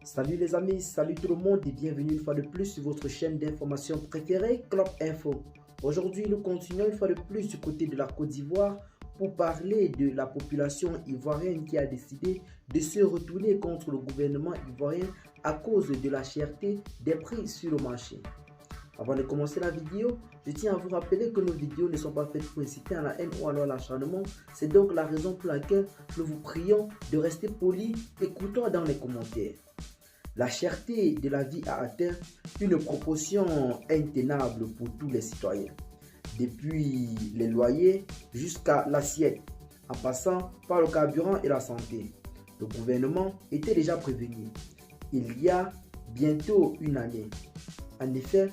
Salut les amis, salut tout le monde et bienvenue une fois de plus sur votre chaîne d'information préférée, Clop Info. Aujourd'hui, nous continuons une fois de plus du côté de la Côte d'Ivoire pour parler de la population ivoirienne qui a décidé de se retourner contre le gouvernement ivoirien à cause de la cherté des prix sur le marché. Avant de commencer la vidéo, je tiens à vous rappeler que nos vidéos ne sont pas faites pour inciter à la haine ou alors à l'acharnement. C'est donc la raison pour laquelle nous vous prions de rester polis et courtois dans les commentaires. La cherté de la vie a atteint une proportion intenable pour tous les citoyens, depuis les loyers jusqu'à l'assiette, en passant par le carburant et la santé. Le gouvernement était déjà prévenu il y a bientôt une année. En effet,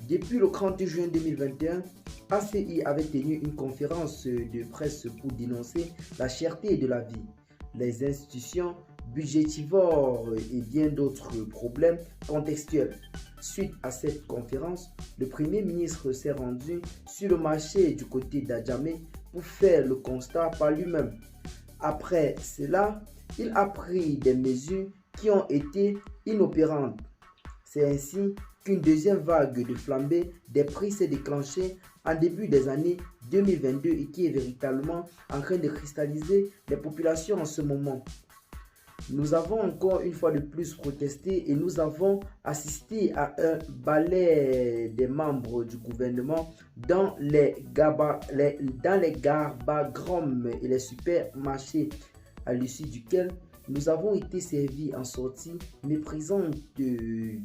depuis le 30 juin 2021, ACI avait tenu une conférence de presse pour dénoncer la cherté de la vie. Les institutions budgétivores et bien d'autres problèmes contextuels. Suite à cette conférence, le Premier ministre s'est rendu sur le marché du côté d'Adjamé pour faire le constat par lui-même. Après cela, il a pris des mesures qui ont été inopérantes. C'est ainsi qu'une deuxième vague de flambée des prix s'est déclenchée en début des années 2022 et qui est véritablement en train de cristalliser les populations en ce moment. Nous avons encore une fois de plus protesté et nous avons assisté à un balai des membres du gouvernement dans les garbagrams et les supermarchés, à l'issue duquel nous avons été servis en sortie méprisante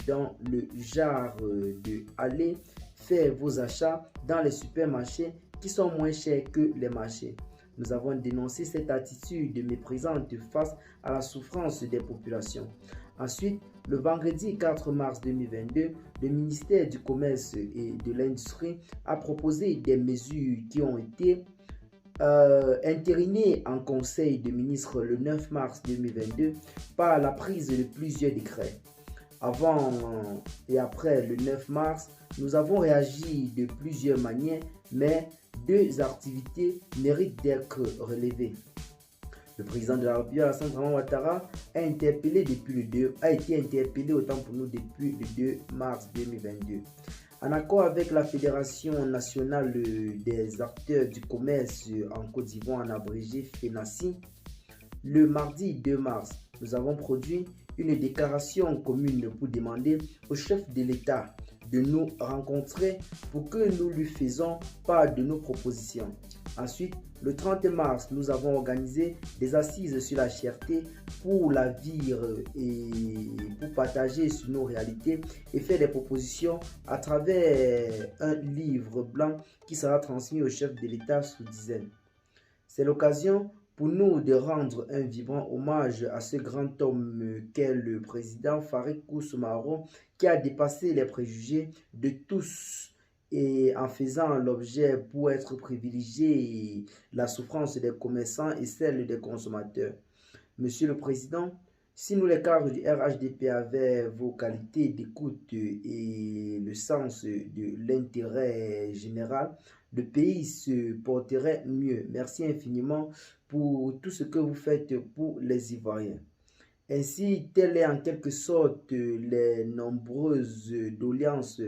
dans le genre de aller faire vos achats dans les supermarchés qui sont moins chers que les marchés. Nous avons dénoncé cette attitude méprisante face à la souffrance des populations. Ensuite, le vendredi 4 mars 2022, le ministère du Commerce et de l'Industrie a proposé des mesures qui ont été entériné en conseil des ministres le 9 mars 2022 par la prise de plusieurs décrets. Avant et après le 9 mars, nous avons réagi de plusieurs manières, mais deux activités méritent d'être relevées. Le président de la République, Alassane Dramane Ouattara, a été interpellé autant pour nous depuis le 2 mars 2022. En accord avec la Fédération nationale des acteurs du commerce en Côte d'Ivoire, en abrégé FENACI, le mardi 2 mars, nous avons produit une déclaration commune pour demander au chef de l'État de nous rencontrer pour que nous lui faisions part de nos propositions. Ensuite, le 30 mars, nous avons organisé des assises sur la cherté pour la vie et pour partager sur nos réalités et faire des propositions à travers un livre blanc qui sera transmis au chef de l'État sous dizaine. C'est l'occasion pour nous de rendre un vibrant hommage à ce grand homme qu'est le président Farid Kousoumaro qui a dépassé les préjugés de tous et en faisant l'objet pour être privilégié la souffrance des commerçants et celle des consommateurs. Monsieur le Président, si nous les cadres du RHDP avaient vos qualités d'écoute et le sens de l'intérêt général, le pays se porterait mieux. Merci infiniment pour tout ce que vous faites pour les Ivoiriens. Ainsi, telles est en quelque sorte les nombreuses doléances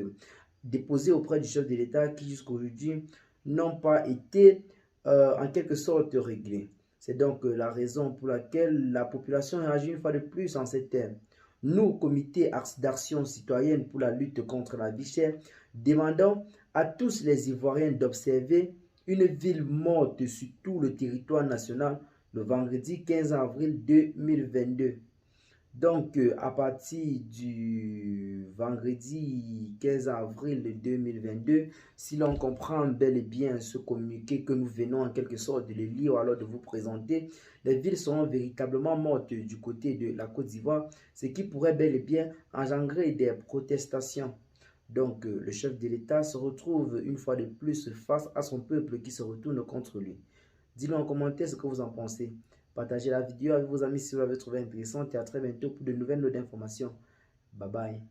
déposées auprès du chef de l'État qui jusqu'à aujourd'hui n'ont pas été en quelque sorte réglées. C'est donc la raison pour laquelle la population réagit une fois de plus en ces termes. Nous, comité d'action citoyenne pour la lutte contre la vie chère, demandons à tous les Ivoiriens d'observer une ville morte sur tout le territoire national le vendredi 15 avril 2022. Donc, à partir du vendredi 15 avril 2022, si l'on comprend bel et bien ce communiqué que nous venons en quelque sorte de le lire ou alors de vous présenter, les villes seront véritablement mortes du côté de la Côte d'Ivoire, ce qui pourrait bel et bien engendrer des protestations. Donc, le chef de l'État se retrouve une fois de plus face à son peuple qui se retourne contre lui. Dites-le en commentaire ce que vous en pensez. Partagez la vidéo avec vos amis si vous l'avez trouvé intéressante et à très bientôt pour de nouvelles notes d'informations. Bye bye.